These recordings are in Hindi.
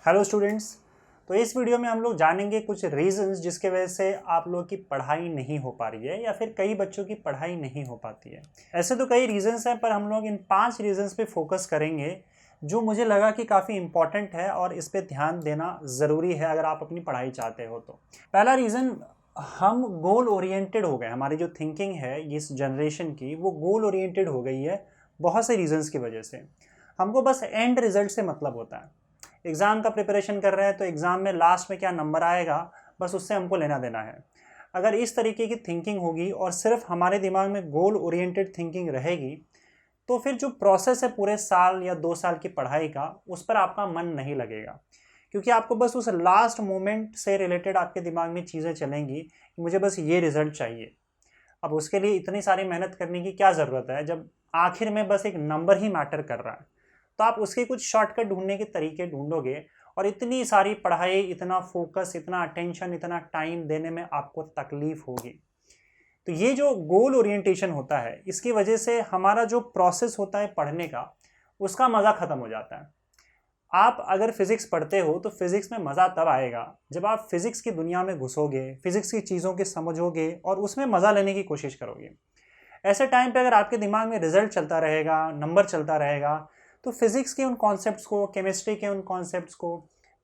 Hello students. तो इस वीडियो में हम लोग जानेंगे कुछ रीजंस जिसके वजह से आप लोग की पढ़ाई नहीं हो पा रही है या फिर कई बच्चों की पढ़ाई नहीं हो पाती है। ऐसे तो कई रीजंस हैं, पर हम लोग इन 5 रीजंस पे फोकस करेंगे जो मुझे लगा कि काफ़ी इंपॉर्टेंट है और इस पे ध्यान देना ज़रूरी है अगर आप अपनी पढ़ाई चाहते हो तो। पहला रीज़न, हम गोल ओरिएंटेड हो गए। हमारी जो थिंकिंग है इस जनरेशन की, वो गोल ओरिएंटेड हो गई है बहुत से रीजंस की वजह से। हमको बस एंड रिजल्ट से मतलब होता है। एग्ज़ाम का प्रिपरेशन कर रहे हैं तो एग्ज़ाम में लास्ट में क्या नंबर आएगा, बस उससे हमको लेना देना है। अगर इस तरीके की थिंकिंग होगी और सिर्फ हमारे दिमाग में गोल ओरिएंटेड थिंकिंग रहेगी तो फिर जो प्रोसेस है पूरे साल या 2 साल की पढ़ाई का, उस पर आपका मन नहीं लगेगा, क्योंकि आपको बस उस लास्ट मोमेंट से रिलेटेड आपके दिमाग में चीज़ें चलेंगी कि मुझे बस ये रिजल्ट चाहिए। अब उसके लिए इतनी सारी मेहनत करने की क्या ज़रूरत है जब आखिर में बस एक नंबर ही मैटर कर रहा है। तो आप उसके कुछ शॉर्टकट ढूंढने के तरीके ढूंढोगे और इतनी सारी पढ़ाई, इतना फोकस, इतना अटेंशन, इतना टाइम देने में आपको तकलीफ होगी। तो ये जो गोल ओरिएंटेशन होता है, इसकी वजह से हमारा जो प्रोसेस होता है पढ़ने का, उसका मज़ा ख़त्म हो जाता है। आप अगर फिज़िक्स पढ़ते हो तो फिज़िक्स में मज़ा तब आएगा जब आप फिज़िक्स की दुनिया में घुसोगे, फिज़िक्स की चीज़ों की समझोगे और उसमें मज़ा लेने की कोशिश करोगे। ऐसे टाइम पे अगर आपके दिमाग में रिजल्ट चलता रहेगा, नंबर चलता रहेगा, तो फिज़िक्स के उन कॉन्सेप्ट्स को, केमिस्ट्री के उन कॉन्सेप्ट्स को,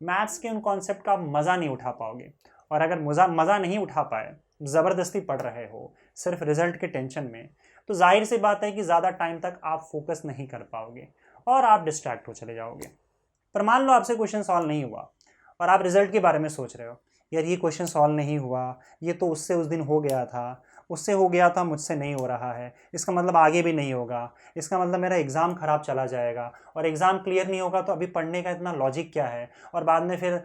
मैथ्स के उन कॉन्सेप्ट का आप मज़ा नहीं उठा पाओगे। और अगर मज़ा नहीं उठा पाए, ज़बरदस्ती पढ़ रहे हो सिर्फ रिजल्ट के टेंशन में, तो जाहिर सी बात है कि ज़्यादा टाइम तक आप फोकस नहीं कर पाओगे और आप डिस्ट्रैक्ट हो चले जाओगे। पर मान लो आपसे क्वेश्चन सॉल्व नहीं हुआ और आप रिजल्ट के बारे में सोच रहे हो, यार ये क्वेश्चन सॉल्व नहीं हुआ, ये तो उससे उस दिन हो गया था, उससे हो गया था, मुझसे नहीं हो रहा है, इसका मतलब आगे भी नहीं होगा, इसका मतलब मेरा एग्ज़ाम ख़राब चला जाएगा और एग्ज़ाम क्लियर नहीं होगा तो अभी पढ़ने का इतना लॉजिक क्या है। और बाद में फिर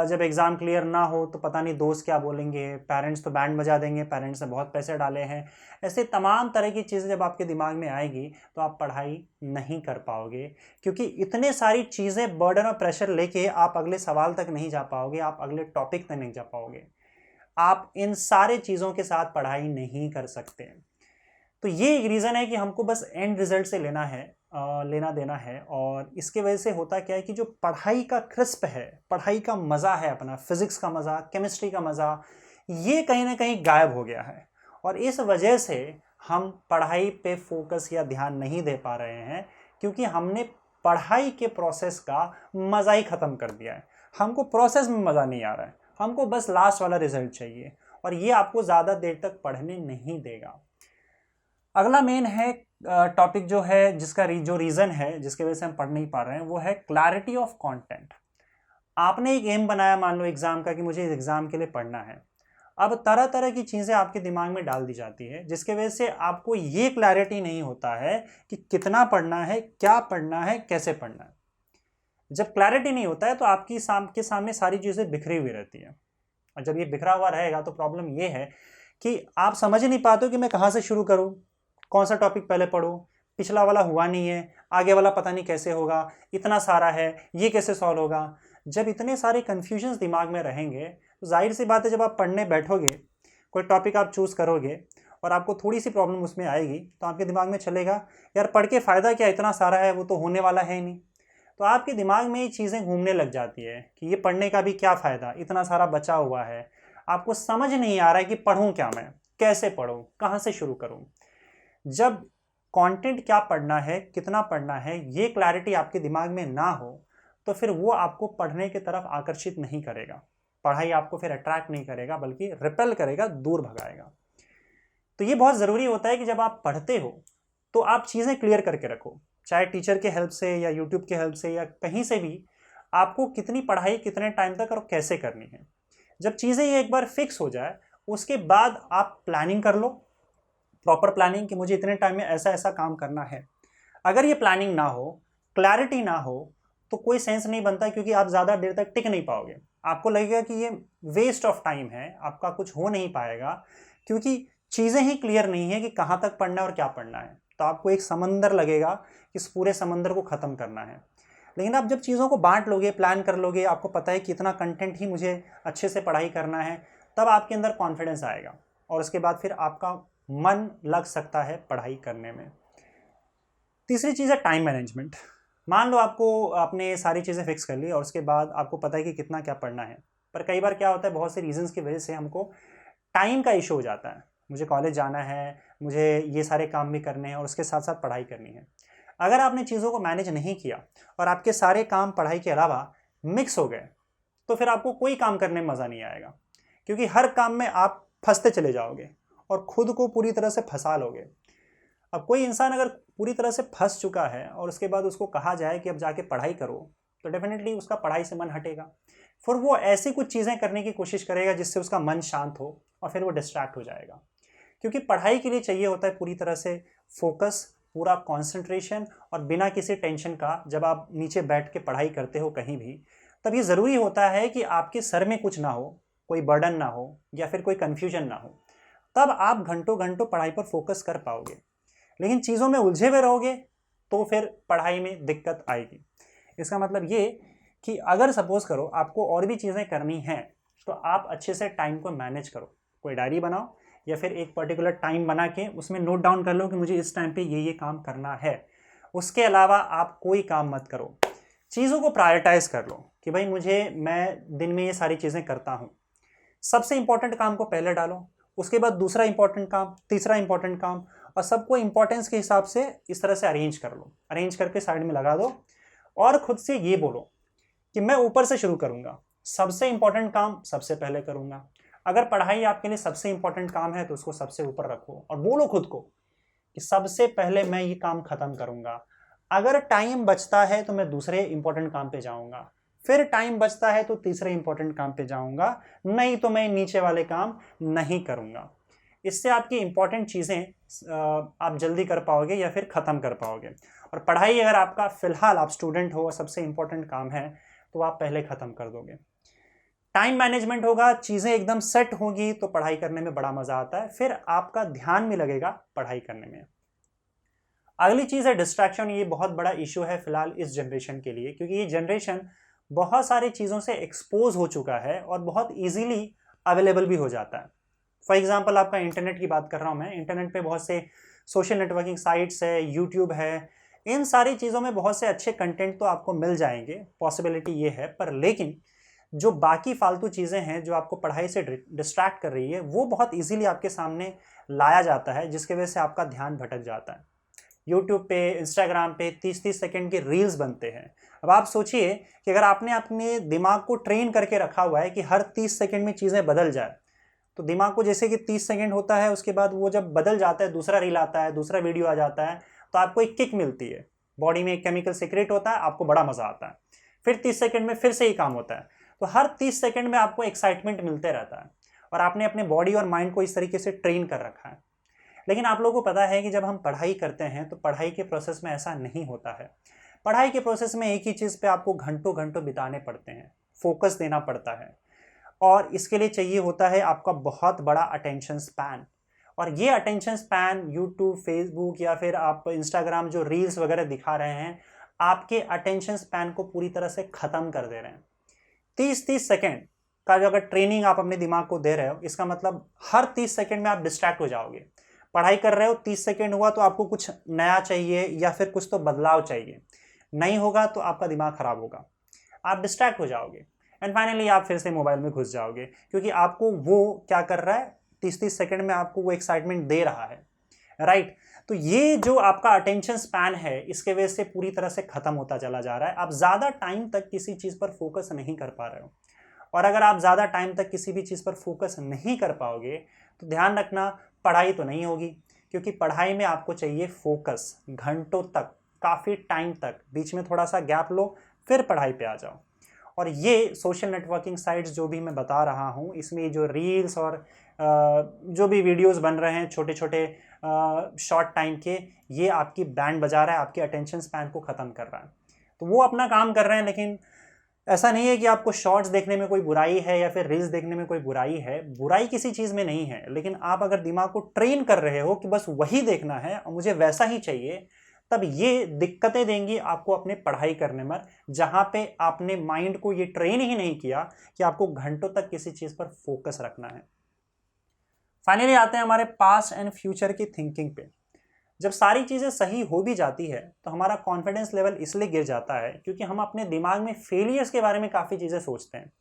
जब एग्ज़ाम क्लियर ना हो तो पता नहीं दोस्त क्या बोलेंगे, पेरेंट्स तो बैंड बजा देंगे, पेरेंट्स ने बहुत पैसे डाले हैं। ऐसे तमाम तरह की चीज़ें जब आपके दिमाग में आएगी तो आप पढ़ाई नहीं कर पाओगे, क्योंकि इतने सारी चीज़ें बर्डन और प्रेशर लेके आप अगले सवाल तक नहीं जा पाओगे, आप अगले टॉपिक तक नहीं जा पाओगे। आप इन सारे चीज़ों के साथ पढ़ाई नहीं कर सकते। तो ये एक रीज़न है कि हमको बस एंड रिजल्ट से लेना देना है। और इसके वजह से होता क्या है कि जो पढ़ाई का क्रिस्प है, पढ़ाई का मज़ा है, अपना फिज़िक्स का मज़ा, केमिस्ट्री का मज़ा, ये कहीं ना कहीं गायब हो गया है। और इस वजह से हम पढ़ाई पे फोकस या ध्यान नहीं दे पा रहे हैं, क्योंकि हमने पढ़ाई के प्रोसेस का मज़ा ही ख़त्म कर दिया है। हमको प्रोसेस में मज़ा नहीं आ रहा है, हमको बस लास्ट वाला रिजल्ट चाहिए, और ये आपको ज़्यादा देर तक पढ़ने नहीं देगा। अगला मेन है टॉपिक जो है, जिसका जो रीज़न है जिसके वजह से हम पढ़ नहीं पा रहे हैं, वो है क्लैरिटी ऑफ कंटेंट। आपने एक एम बनाया मान लो एग्ज़ाम का कि मुझे इस एग्ज़ाम के लिए पढ़ना है। अब तरह तरह की चीज़ें आपके दिमाग में डाल दी जाती है, जिसके वजह से आपको ये क्लैरिटी नहीं होता है कि कितना पढ़ना है, क्या पढ़ना है, कैसे पढ़ना है। जब क्लैरिटी नहीं होता है तो आपकी के सामने सारी चीज़ें बिखरी हुई रहती है। और जब ये बिखरा हुआ रहेगा तो प्रॉब्लम ये है कि आप समझ ही नहीं पाते हो कि मैं कहाँ से शुरू करूँ, कौन सा टॉपिक पहले पढूं, पिछला वाला हुआ नहीं है, आगे वाला पता नहीं कैसे होगा, इतना सारा है, ये कैसे सॉल्व होगा। जब इतने सारे कन्फ्यूजन्स दिमाग में रहेंगे तो जाहिर सी बात है, जब आप पढ़ने बैठोगे, कोई टॉपिक आप चूज़ करोगे और आपको थोड़ी सी प्रॉब्लम उसमें आएगी, तो आपके दिमाग में चलेगा, यार पढ़ के फ़ायदा क्या, इतना सारा है, वो तो होने वाला है ही नहीं। तो आपके दिमाग में ये चीज़ें घूमने लग जाती है कि ये पढ़ने का भी क्या फ़ायदा, इतना सारा बचा हुआ है। आपको समझ नहीं आ रहा है कि पढ़ूँ क्या, मैं कैसे पढ़ूँ, कहाँ से शुरू करूँ। जब कंटेंट क्या पढ़ना है, कितना पढ़ना है, ये क्लैरिटी आपके दिमाग में ना हो, तो फिर वो आपको पढ़ने की तरफ आकर्षित नहीं करेगा। पढ़ाई आपको फिर अट्रैक्ट नहीं करेगा, बल्कि रिपेल करेगा, दूर भगाएगा। तो ये बहुत ज़रूरी होता है कि जब आप पढ़ते हो तो आप चीज़ें क्लियर करके रखो, चाहे टीचर के हेल्प से या यूट्यूब के हेल्प से या कहीं से भी, आपको कितनी पढ़ाई कितने टाइम तक और कैसे करनी है। जब चीज़ें ये एक बार फिक्स हो जाए, उसके बाद आप प्लानिंग कर लो, प्रॉपर प्लानिंग कि मुझे इतने टाइम में ऐसा ऐसा काम करना है। अगर ये प्लानिंग ना हो, क्लैरिटी ना हो, तो कोई सेंस नहीं बनता, क्योंकि आप ज़्यादा देर तक टिक नहीं पाओगे। आपको लगेगा कि ये वेस्ट ऑफ टाइम है, आपका कुछ हो नहीं पाएगा, क्योंकि चीज़ें ही क्लियर नहीं है कि कहाँ तक पढ़ना है और क्या पढ़ना है। तो आपको एक समंदर लगेगा, इस पूरे समंदर को ख़त्म करना है। लेकिन आप जब चीज़ों को बांट लोगे, प्लान कर लोगे, आपको पता है कि इतना कंटेंट ही मुझे अच्छे से पढ़ाई करना है, तब आपके अंदर कॉन्फिडेंस आएगा और उसके बाद फिर आपका मन लग सकता है पढ़ाई करने में। तीसरी चीज़ है टाइम मैनेजमेंट। मान लो आपको आपने सारी चीज़ें फिक्स कर ली और उसके बाद आपको पता है कि कितना क्या पढ़ना है, पर कई बार क्या होता है, बहुत से रीजंस की वजह से हमको टाइम का इशू हो जाता है। मुझे कॉलेज जाना है, मुझे ये सारे काम भी करने हैं और उसके साथ साथ पढ़ाई करनी है। अगर आपने चीज़ों को मैनेज नहीं किया और आपके सारे काम पढ़ाई के अलावा मिक्स हो गए, तो फिर आपको कोई काम करने में मज़ा नहीं आएगा, क्योंकि हर काम में आप फंसते चले जाओगे और खुद को पूरी तरह से फंसा लोगे। अब कोई इंसान अगर पूरी तरह से फंस चुका है और उसके बाद उसको कहा जाए कि अब जाके पढ़ाई करो, तो डेफिनेटली उसका पढ़ाई से मन हटेगा। फिर वो ऐसी कुछ चीज़ें करने की कोशिश करेगा जिससे उसका मन शांत हो और फिर वो डिस्ट्रैक्ट हो जाएगा। क्योंकि पढ़ाई के लिए चाहिए होता है पूरी तरह से फोकस, पूरा कंसंट्रेशन, और बिना किसी टेंशन का जब आप नीचे बैठ के पढ़ाई करते हो कहीं भी, तब ये ज़रूरी होता है कि आपके सर में कुछ ना हो, कोई बर्डन ना हो या फिर कोई कन्फ्यूजन ना हो। तब आप घंटों घंटों पढ़ाई पर फोकस कर पाओगे। लेकिन चीज़ों में उलझे हुए रहोगे तो फिर पढ़ाई में दिक्कत आएगी। इसका मतलब ये कि अगर सपोज करो आपको और भी चीज़ें करनी हैं, तो आप अच्छे से टाइम को मैनेज करो। कोई डायरी बनाओ या फिर एक पर्टिकुलर टाइम बना के उसमें नोट डाउन कर लो कि मुझे इस टाइम पे ये काम करना है। उसके अलावा आप कोई काम मत करो। चीज़ों को प्रायोरिटाइज कर लो कि भाई मैं दिन में ये सारी चीज़ें करता हूँ। सबसे इंपॉर्टेंट काम को पहले डालो, उसके बाद दूसरा इंपॉर्टेंट काम, तीसरा इंपॉर्टेंट काम, और सबको इंपॉर्टेंस के हिसाब से इस तरह से अरेंज कर लो। अरेंज करके साइड में लगा दो और खुद से ये बोलो कि मैं ऊपर से शुरू करूंगा, सबसे इंपॉर्टेंट काम सबसे पहले करूंगा। अगर पढ़ाई आपके लिए सबसे इंपॉर्टेंट काम है तो उसको सबसे ऊपर रखो और बोलो खुद को कि सबसे पहले मैं ये काम खत्म करूंगा। अगर टाइम बचता है तो मैं दूसरे इंपॉर्टेंट काम पे जाऊंगा, फिर टाइम बचता है तो तीसरे इंपॉर्टेंट काम पे जाऊंगा, नहीं तो मैं नीचे वाले काम नहीं करूंगा। इससे आपकी इंपॉर्टेंट चीज़ें आप जल्दी कर पाओगे या फिर ख़त्म कर पाओगे। और पढ़ाई अगर आपका फ़िलहाल आप स्टूडेंट हो और सबसे इंपॉर्टेंट काम है तो आप पहले ख़त्म कर दोगे। टाइम मैनेजमेंट होगा, चीज़ें एकदम सेट होगी तो पढ़ाई करने में बड़ा मज़ा आता है, फिर आपका ध्यान भी लगेगा पढ़ाई करने में। अगली चीज़ है डिस्ट्रैक्शन। ये बहुत बड़ा इशू है फिलहाल इस जनरेशन के लिए, क्योंकि ये जनरेशन बहुत सारी चीज़ों से एक्सपोज हो चुका है और बहुत ईजीली अवेलेबल भी हो जाता है। फॉर एग्जाम्पल आपका इंटरनेट की बात कर रहा हूँ मैं। इंटरनेट पे बहुत से सोशल नेटवर्किंग साइट्स है, यूट्यूब है, इन सारी चीज़ों में बहुत से अच्छे कंटेंट तो आपको मिल जाएंगे, पॉसिबिलिटी ये है। पर लेकिन जो बाकी फालतू चीज़ें हैं जो आपको पढ़ाई से डिस्ट्रैक्ट कर रही है, वो बहुत ईजीली आपके सामने लाया जाता है, जिसकी वजह से आपका ध्यान भटक जाता है। यूट्यूब पे, इंस्टाग्राम पे 30-30 सेकंड के रील्स बनते हैं। अब आप सोचिए कि अगर आपने अपने दिमाग को ट्रेन करके रखा हुआ है कि हर 30 सेकंड में चीज़ें बदल जाए, तो दिमाग को जैसे कि 30 सेकंड होता है, उसके बाद वो जब बदल जाता है, दूसरा रील आता है, दूसरा वीडियो आ जाता है, तो आपको एक किक मिलती है, बॉडी में एक केमिकल सीक्रेट होता है, आपको बड़ा मज़ा आता है। फिर 30 सेकंड में फिर से ही काम होता है। तो हर 30 सेकंड में आपको एक्साइटमेंट मिलते रहता है और आपने अपने बॉडी और माइंड को इस तरीके से ट्रेन कर रखा है। लेकिन आप लोगों को पता है कि जब हम पढ़ाई करते हैं तो पढ़ाई के प्रोसेस में ऐसा नहीं होता है। पढ़ाई के प्रोसेस में एक ही चीज़ पे आपको घंटों घंटों बिताने पड़ते हैं, फोकस देना पड़ता है, और इसके लिए चाहिए होता है आपका बहुत बड़ा अटेंशन स्पैन। और ये अटेंशन स्पैन यूट्यूब, फेसबुक या फिर आप इंस्टाग्राम जो रील्स वगैरह दिखा रहे हैं, आपके अटेंशन स्पैन को पूरी तरह से ख़त्म कर दे रहे हैं। 30-30 सेकेंड का जो अगर ट्रेनिंग आप अपने दिमाग को दे रहे हो, इसका मतलब हर 30 सेकेंड में आप डिस्ट्रैक्ट हो जाओगे। पढ़ाई कर रहे हो, 30 सेकेंड हुआ तो आपको कुछ नया चाहिए या फिर कुछ तो बदलाव चाहिए, नहीं होगा तो आपका दिमाग खराब होगा, आप डिस्ट्रैक्ट हो जाओगे एंड फाइनली आप फिर से मोबाइल में घुस जाओगे, क्योंकि आपको वो क्या कर रहा है, 30-30 सेकेंड में आपको वो एक्साइटमेंट दे रहा है, राइट। तो ये जो आपका अटेंशन स्पैन है, इसके वजह से पूरी तरह से खत्म होता चला जा रहा है। आप ज़्यादा टाइम तक किसी चीज़ पर फोकस नहीं कर पा रहे हो, और अगर आप ज़्यादा टाइम तक किसी भी चीज़ पर फोकस नहीं कर पाओगे तो ध्यान रखना, पढ़ाई तो नहीं होगी। क्योंकि पढ़ाई में आपको चाहिए फोकस, घंटों तक, काफ़ी टाइम तक, बीच में थोड़ा सा गैप लो, फिर पढ़ाई पे आ जाओ। और ये सोशल नेटवर्किंग साइट्स जो भी मैं बता रहा हूँ, इसमें जो रील्स और जो भी वीडियोस बन रहे हैं छोटे छोटे शॉर्ट टाइम के, ये आपकी बैंड बजा रहा है, आपके अटेंशन स्पैन को ख़त्म कर रहा है। तो वो अपना काम कर रहे हैं, लेकिन ऐसा नहीं है कि आपको शॉर्ट्स देखने में कोई बुराई है या फिर रील्स देखने में कोई बुराई है। बुराई किसी चीज़ में नहीं है, लेकिन आप अगर दिमाग को ट्रेन कर रहे हो कि बस वही देखना है और मुझे वैसा ही चाहिए, तब ये दिक्कतें देंगी आपको अपने पढ़ाई करने में, जहाँ पे आपने माइंड को ये ट्रेन ही नहीं किया कि आपको घंटों तक किसी चीज़ पर फोकस रखना है। फाइनली आते हैं हमारे पास्ट एंड फ्यूचर की थिंकिंग पे। जब सारी चीज़ें सही हो भी जाती है तो हमारा कॉन्फिडेंस लेवल इसलिए गिर जाता है क्योंकि हम अपने दिमाग में फेलियर्स के बारे में काफ़ी चीज़ें सोचते हैं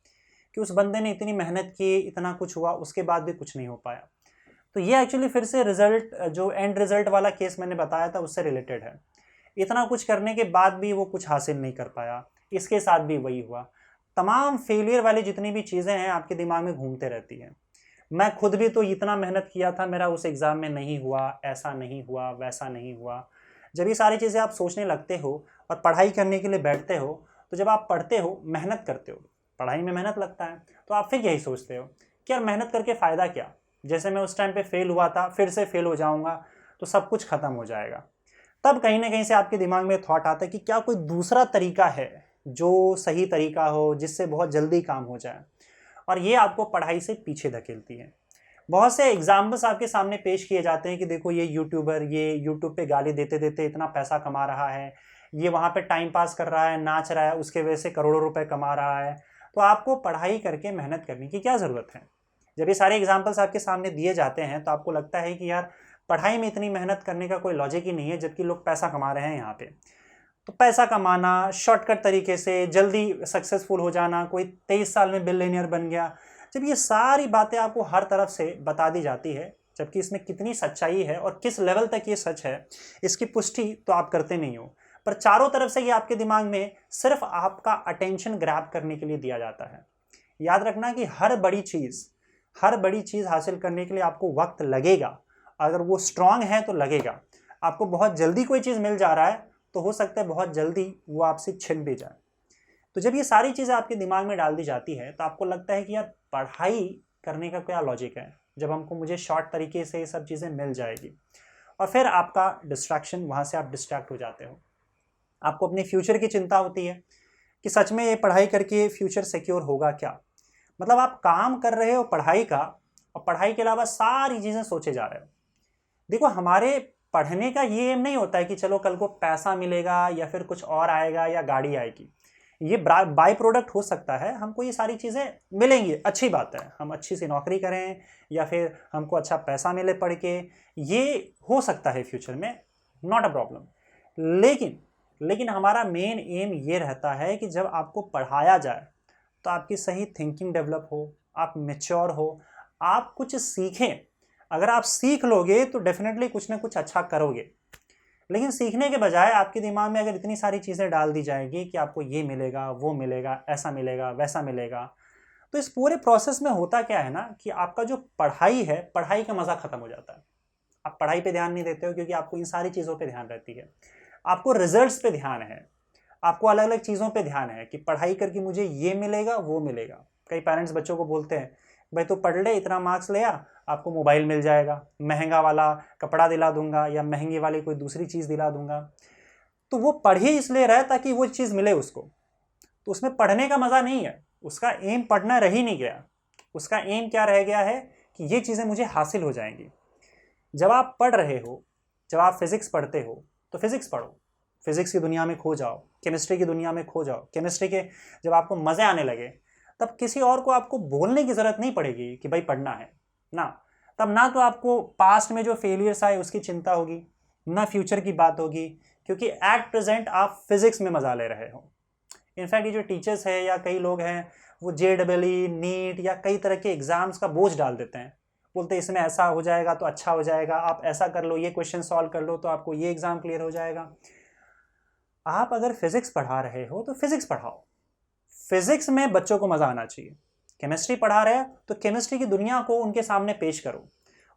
कि उस बंदे ने इतनी मेहनत की, इतना कुछ हुआ, उसके बाद भी कुछ नहीं हो पाया। तो ये एक्चुअली फिर से रिजल्ट, जो एंड रिजल्ट वाला केस मैंने बताया था उससे रिलेटेड है। इतना कुछ करने के बाद भी वो कुछ हासिल नहीं कर पाया, इसके साथ भी वही हुआ। तमाम फेलियर वाली जितनी भी चीज़ें हैं आपके दिमाग में घूमते रहती हैं। मैं खुद भी तो इतना मेहनत किया था, मेरा उस एग्ज़ाम में नहीं हुआ, ऐसा नहीं हुआ, वैसा नहीं हुआ। जब ये सारी चीज़ें आप सोचने लगते हो और पढ़ाई करने के लिए बैठते हो, तो जब आप पढ़ते हो, मेहनत करते हो, पढ़ाई में मेहनत लगता है, तो आप फिर यही सोचते हो कि यार मेहनत करके फ़ायदा क्या, जैसे मैं उस टाइम पे फेल हुआ था फिर से फेल हो जाऊंगा तो सब कुछ ख़त्म हो जाएगा। तब कहीं ना कहीं से आपके दिमाग में थॉट आता है कि क्या कोई दूसरा तरीका है जो सही तरीका हो, जिससे बहुत जल्दी काम हो जाए, और ये आपको पढ़ाई से पीछे धकेलती है। बहुत से एग्जाम्पल्स आपके सामने पेश किए जाते हैं कि देखो ये यूट्यूबर, ये यूट्यूब पे गाली देते देते इतना पैसा कमा रहा है, ये वहाँ पे टाइम पास कर रहा है, नाच रहा है, उसके वजह से करोड़ों रुपए कमा रहा है। तो आपको पढ़ाई करके मेहनत करने की क्या ज़रूरत है? जब ये सारे एग्जाम्पल्स आपके सामने दिए जाते हैं तो आपको लगता है कि यार पढ़ाई में इतनी मेहनत करने का कोई लॉजिक ही नहीं है, जबकि लोग पैसा कमा रहे हैं यहाँ पे। तो पैसा कमाना, शॉर्टकट तरीके से जल्दी सक्सेसफुल हो जाना, कोई 23 साल में बिलियनियर बन गया, जब ये सारी बातें आपको हर तरफ से बता दी जाती है, जबकि इसमें कितनी सच्चाई है और किस लेवल तक ये सच है इसकी पुष्टि तो आप करते नहीं हो, पर चारों तरफ से ये आपके दिमाग में सिर्फ आपका अटेंशन ग्रैब करने के लिए दिया जाता है। याद रखना कि हर बड़ी चीज़ हासिल करने के लिए आपको वक्त लगेगा। अगर वो स्ट्रांग है तो लगेगा। आपको बहुत जल्दी कोई चीज़ मिल जा रहा है तो हो सकता है बहुत जल्दी वो आपसे छिन भी जाए। तो जब ये सारी चीज़ें आपके दिमाग में डाल दी जाती है तो आपको लगता है कि यार पढ़ाई करने का क्या लॉजिक है जब मुझे शॉर्ट तरीके से ये सब चीज़ें मिल जाएगी, और फिर आपका डिस्ट्रैक्शन, वहाँ से आप डिस्ट्रैक्ट हो जाते हो। आपको अपने फ्यूचर की चिंता होती है कि सच में ये पढ़ाई करके फ्यूचर सिक्योर होगा क्या। मतलब आप काम कर रहे हो पढ़ाई का और पढ़ाई के अलावा सारी चीज़ें सोचे जा रहे हो। देखो, हमारे पढ़ने का ये एम नहीं होता है कि चलो कल को पैसा मिलेगा या फिर कुछ और आएगा या गाड़ी आएगी। ये बाय प्रोडक्ट हो सकता है, हमको ये सारी चीज़ें मिलेंगी, अच्छी बात है, हम अच्छी सी नौकरी करें या फिर हमको अच्छा पैसा मिले पढ़ के, ये हो सकता है फ्यूचर में, नॉट अ प्रॉब्लम। लेकिन हमारा मेन एम ये रहता है कि जब आपको पढ़ाया जाए तो आपकी सही थिंकिंग डेवलप हो, आप मेच्योर हो, आप कुछ सीखें। अगर आप सीख लोगे तो डेफिनेटली कुछ ना कुछ अच्छा करोगे। लेकिन सीखने के बजाय आपके दिमाग में अगर इतनी सारी चीज़ें डाल दी जाएगी कि आपको ये मिलेगा, वो मिलेगा, ऐसा मिलेगा, वैसा मिलेगा, तो इस पूरे प्रोसेस में होता क्या है ना कि आपका जो पढ़ाई है, पढ़ाई का मज़ा ख़त्म हो जाता है। आप पढ़ाई पे ध्यान नहीं देते हो क्योंकि आपको इन सारी चीज़ों पे ध्यान रहती है। आपको रिजल्ट्स पे ध्यान है, आपको अलग अलग चीज़ों पे ध्यान है कि पढ़ाई करके मुझे ये मिलेगा, वो मिलेगा। कई पेरेंट्स बच्चों को बोलते हैं भाई तू पढ़ ले, इतना मार्क्स ले आ, आपको मोबाइल मिल जाएगा, महंगा वाला कपड़ा दिला दूंगा या महंगी वाली कोई दूसरी चीज़ दिला दूंगा। तो वो पढ़ ही इसलिए रहा है ताकि वो चीज़ मिले उसको। तो उसमें पढ़ने का मज़ा नहीं है, उसका एम पढ़ना रह ही नहीं गया। उसका एम क्या रह गया है कि ये चीज़ें मुझे हासिल हो जाएंगी। जब आप पढ़ रहे हो, जब आप फिज़िक्स पढ़ते हो तो फिज़िक्स पढ़ो, फिज़िक्स की दुनिया में खो जाओ, केमिस्ट्री की दुनिया में खो जाओ। केमिस्ट्री के जब आपको मज़े आने लगे तब किसी और को आपको बोलने की ज़रूरत नहीं पड़ेगी कि भाई पढ़ना है ना। तब ना तो आपको पास्ट में जो फेलियर्स आए उसकी चिंता होगी, ना फ्यूचर की बात होगी, क्योंकि एट प्रेजेंट आप फिज़िक्स में मज़ा ले रहे हो। इनफैक्ट ये जो टीचर्स है या कई लोग हैं वो JEE, नीट या कई तरह के एग्ज़ाम्स का बोझ डाल देते हैं, बोलते हैं इसमें ऐसा हो जाएगा तो अच्छा हो जाएगा, आप ऐसा कर लो, ये क्वेश्चन सॉल्व कर लो तो आपको ये एग्ज़ाम क्लियर हो जाएगा। आप अगर फिज़िक्स पढ़ा रहे हो तो फिज़िक्स पढ़ाओ, फिज़िक्स में बच्चों को मज़ा आना चाहिए। केमिस्ट्री पढ़ा रहे हैं तो केमिस्ट्री की दुनिया को उनके सामने पेश करो।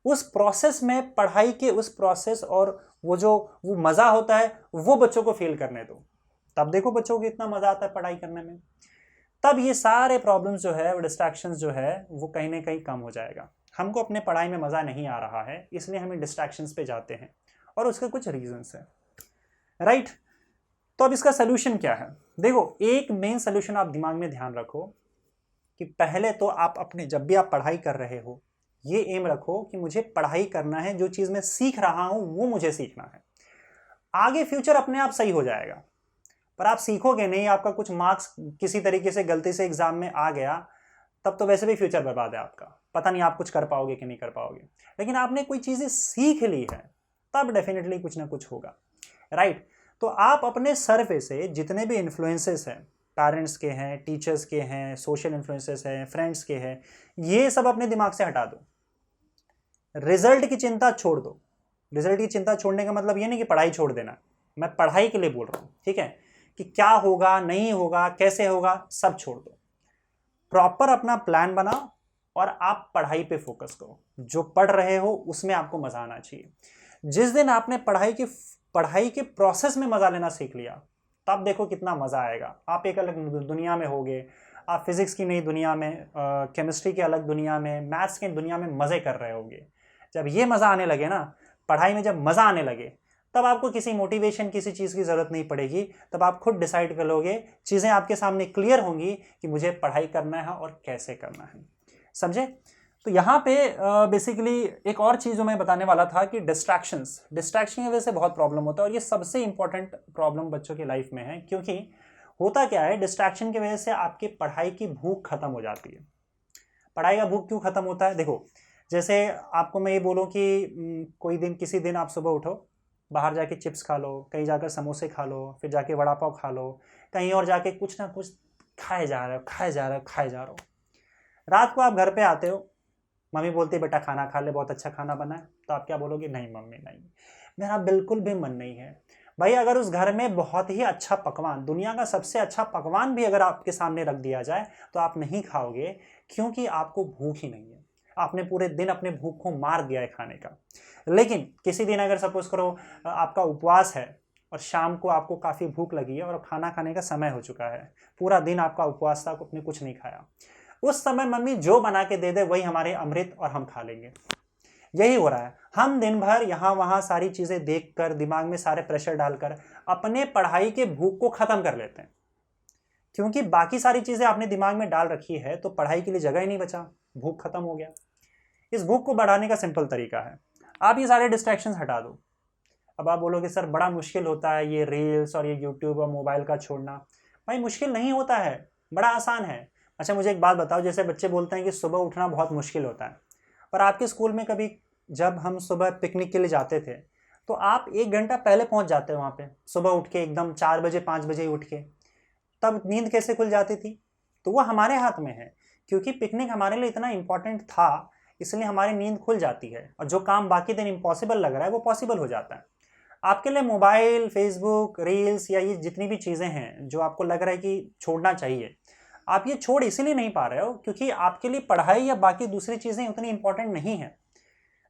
उस प्रोसेस में, पढ़ाई के उस प्रोसेस और वो मज़ा होता है वो बच्चों को फील करने दो। तब देखो बच्चों को कितना मज़ा आता है पढ़ाई करने में। तब ये सारे प्रॉब्लम्स जो है, वो डिस्ट्रैक्शंस जो है, वो कहीं ना कहीं कम हो जाएगा। हमको अपने पढ़ाई में मज़ा नहीं आ रहा है इसलिए हम डिस्ट्रैक्शंस पे जाते हैं और उसके कुछ रीजंस हैं, राइट। तो अब इसका सोल्यूशन क्या है? देखो, एक मेन सोल्यूशन आप दिमाग में ध्यान रखो कि पहले तो आप अपने, जब भी आप पढ़ाई कर रहे हो, ये एम रखो कि मुझे पढ़ाई करना है, जो चीज़ मैं सीख रहा हूँ वो मुझे सीखना है। आगे फ्यूचर अपने आप सही हो जाएगा, पर आप सीखोगे नहीं, आपका कुछ मार्क्स किसी तरीके से गलती से एग्जाम में आ गया, तब तो वैसे भी फ्यूचर बर्बाद है आपका। पता नहीं आप कुछ कर पाओगे कि नहीं कर पाओगे। लेकिन आपने कोई चीज़ें सीख ली है, तब डेफिनेटली कुछ ना कुछ होगा, राइट। तो आप अपने सर्वे से जितने भी इन्फ्लुएंसेस हैं, पेरेंट्स के हैं, टीचर्स के हैं, सोशल इन्फ्लुएंसेस हैं, फ्रेंड्स के हैं, ये सब अपने दिमाग से हटा दो। रिजल्ट की चिंता छोड़ दो। रिजल्ट की चिंता छोड़ने का मतलब ये नहीं कि पढ़ाई छोड़ देना, मैं पढ़ाई के लिए बोल रहा हूँ, ठीक है, कि क्या होगा नहीं होगा कैसे होगा सब छोड़ दो। प्रॉपर अपना प्लान बनाओ और आप पढ़ाई पे फोकस करो। जो पढ़ रहे हो उसमें आपको मजा आना चाहिए। जिस दिन आपने पढ़ाई के प्रोसेस में मजा लेना सीख लिया, तब देखो कितना मजा आएगा। आप एक अलग दुनिया में होगे। आप फिजिक्स की नई दुनिया में, केमिस्ट्री की अलग दुनिया में, मैथ्स की दुनिया में मजे कर रहे होगे। जब ये मजा आने लगे ना, पढ़ाई में जब मजा आने लगे, तब आपको किसी मोटिवेशन किसी चीज़ की ज़रूरत नहीं पड़ेगी। तब आप खुद डिसाइड कर लोगे, चीज़ें आपके सामने क्लियर होंगी कि मुझे पढ़ाई करना है और कैसे करना है। समझे? तो यहाँ पे बेसिकली एक और चीज़ जो मैं बताने वाला था कि डिस्ट्रैक्शन की वजह से बहुत प्रॉब्लम होता है, और ये सबसे इंपॉर्टेंट प्रॉब्लम बच्चों की लाइफ में है। क्योंकि होता क्या है, डिस्ट्रैक्शन की वजह से आपकी पढ़ाई की भूख खत्म हो जाती है। पढ़ाई का भूख क्यों खत्म होता है? देखो, जैसे आपको मैं ये बोलूँ कि कोई दिन किसी दिन आप सुबह उठो, बाहर जाके चिप्स खा लो, कहीं जाकर समोसे खा लो, फिर जाके वड़ा पाव खा लो, कहीं और जाके कुछ ना कुछ खाए जा रहे हो। रात को आप घर पे आते हो, मम्मी बोलती है बेटा खाना खा ले, बहुत अच्छा खाना बना है। तो आप क्या बोलोगे? नहीं मम्मी नहीं, मेरा बिल्कुल भी मन नहीं है। भाई अगर उस घर में बहुत ही अच्छा पकवान, दुनिया का सबसे अच्छा पकवान भी अगर आपके सामने रख दिया जाए तो आप नहीं खाओगे, क्योंकि आपको भूख ही नहीं है। आपने पूरे दिन अपने भूख को मार दिया है खाने का। लेकिन किसी दिन अगर सपोज करो आपका उपवास है और शाम को आपको काफ़ी भूख लगी है और खाना खाने का समय हो चुका है, पूरा दिन आपका उपवास था, आपने कुछ नहीं खाया, उस समय मम्मी जो बना के दे दे वही हमारे अमृत और हम खा लेंगे। यही हो रहा है। हम दिन भर यहाँ वहाँ सारी चीज़ें देखकर, दिमाग में सारे प्रेशर डालकर अपने पढ़ाई के भूख को ख़त्म कर लेते हैं। क्योंकि बाकी सारी चीज़ें आपने दिमाग में डाल रखी है तो पढ़ाई के लिए जगह ही नहीं बचा, भूख खत्म हो गया। इस भूख को बढ़ाने का सिंपल तरीका है, आप ये सारे डिस्ट्रैक्शंस हटा दो। अब आप बोलोगे सर बड़ा मुश्किल होता है ये रील्स और ये यूट्यूब और मोबाइल का छोड़ना। भाई मुश्किल नहीं होता है, बड़ा आसान है। अच्छा मुझे एक बात बताओ, जैसे बच्चे बोलते हैं कि सुबह उठना बहुत मुश्किल होता है, पर आपके स्कूल में कभी जब हम सुबह पिकनिक के लिए जाते थे तो आप 1 घंटा पहले पहुंच जाते हो वहाँ पे, सुबह उठ के एकदम 4 बजे 5 बजे ही उठ के, तब नींद कैसे खुल जाती थी? तो वो हमारे हाथ में है, क्योंकि पिकनिक हमारे लिए इतना इंपॉर्टेंट था, इसलिए हमारी नींद खुल जाती है और जो काम बाकी दिन इम्पॉसिबल लग रहा है वो पॉसिबल हो जाता है। आपके लिए मोबाइल, फेसबुक, रील्स या ये जितनी भी चीज़ें हैं जो आपको लग रहा है कि छोड़ना चाहिए, आप ये छोड़ इसीलिए नहीं पा रहे हो क्योंकि आपके लिए पढ़ाई या बाकी दूसरी चीज़ें उतनी इंपॉर्टेंट नहीं है।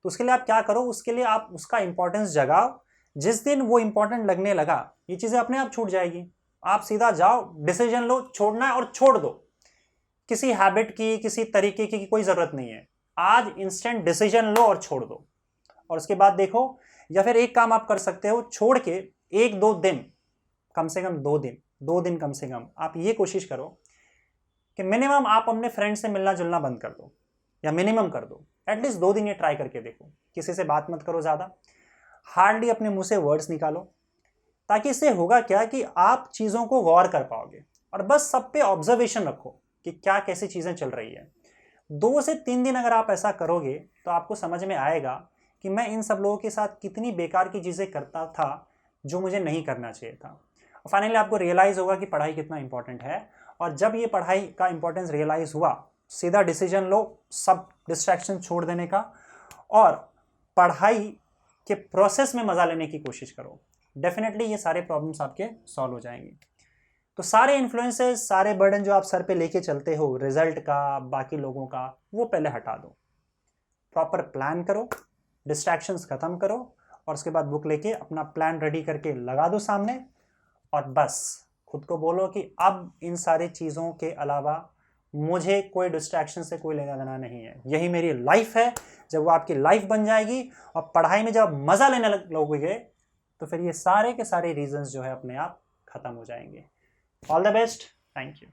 तो उसके लिए आप क्या करो, उसके लिए आप उसका इंपॉर्टेंस जगाओ। जिस दिन वो इंपॉर्टेंट लगने लगा, ये चीज़ें अपने आप छूट जाएगी। आप सीधा जाओ, डिसीजन लो, छोड़ना है और छोड़ दो। किसी हैबिट की, किसी तरीके की कोई ज़रूरत नहीं है। आज इंस्टेंट डिसीजन लो और छोड़ दो, और उसके बाद देखो। या फिर एक काम आप कर सकते हो, छोड़ के 1-2 दिन, कम से कम 2 दिन कम से कम आप ये कोशिश करो कि मिनिमम आप अपने फ्रेंड से मिलना जुलना बंद कर दो, या मिनिमम कर दो। एटलीस्ट 2 दिन ये ट्राई करके देखो। किसी से बात मत करो ज़्यादा, हार्डली अपने मुंह से वर्ड्स निकालो, ताकि इससे होगा क्या कि आप चीज़ों को गौर कर पाओगे। और बस सब पे ऑब्जर्वेशन रखो कि क्या कैसी चीज़ें चल रही है। 2 से 3 दिन अगर आप ऐसा करोगे तो आपको समझ में आएगा कि मैं इन सब लोगों के साथ कितनी बेकार की चीज़ें करता था जो मुझे नहीं करना चाहिए था। और फाइनली आपको रियलाइज़ होगा कि पढ़ाई कितना इंपॉर्टेंट है। और जब ये पढ़ाई का इंपॉर्टेंस रियलाइज़ हुआ, सीधा डिसीजन लो सब डिस्ट्रैक्शन छोड़ देने का, और पढ़ाई के प्रोसेस में मज़ा लेने की कोशिश करो। डेफिनेटली ये सारे प्रॉब्लम्स आपके सॉल्व हो जाएंगे। तो सारे इन्फ्लुएंसेस, सारे बर्डन जो आप सर पे लेके चलते हो, रिजल्ट का, बाकी लोगों का, वो पहले हटा दो। प्रॉपर प्लान करो, डिस्ट्रैक्शंस खत्म करो, और उसके बाद बुक लेके अपना प्लान रेडी करके लगा दो सामने, और बस खुद को बोलो कि अब इन सारी चीज़ों के अलावा मुझे कोई डिस्ट्रैक्शन से कोई लेना देना नहीं है, यही मेरी लाइफ है। जब वो आपकी लाइफ बन जाएगी और पढ़ाई में जब मज़ा लेने लगोगे, तो फिर ये सारे के सारे रीजंस जो है अपने आप खत्म हो जाएंगे। All the best, thank you.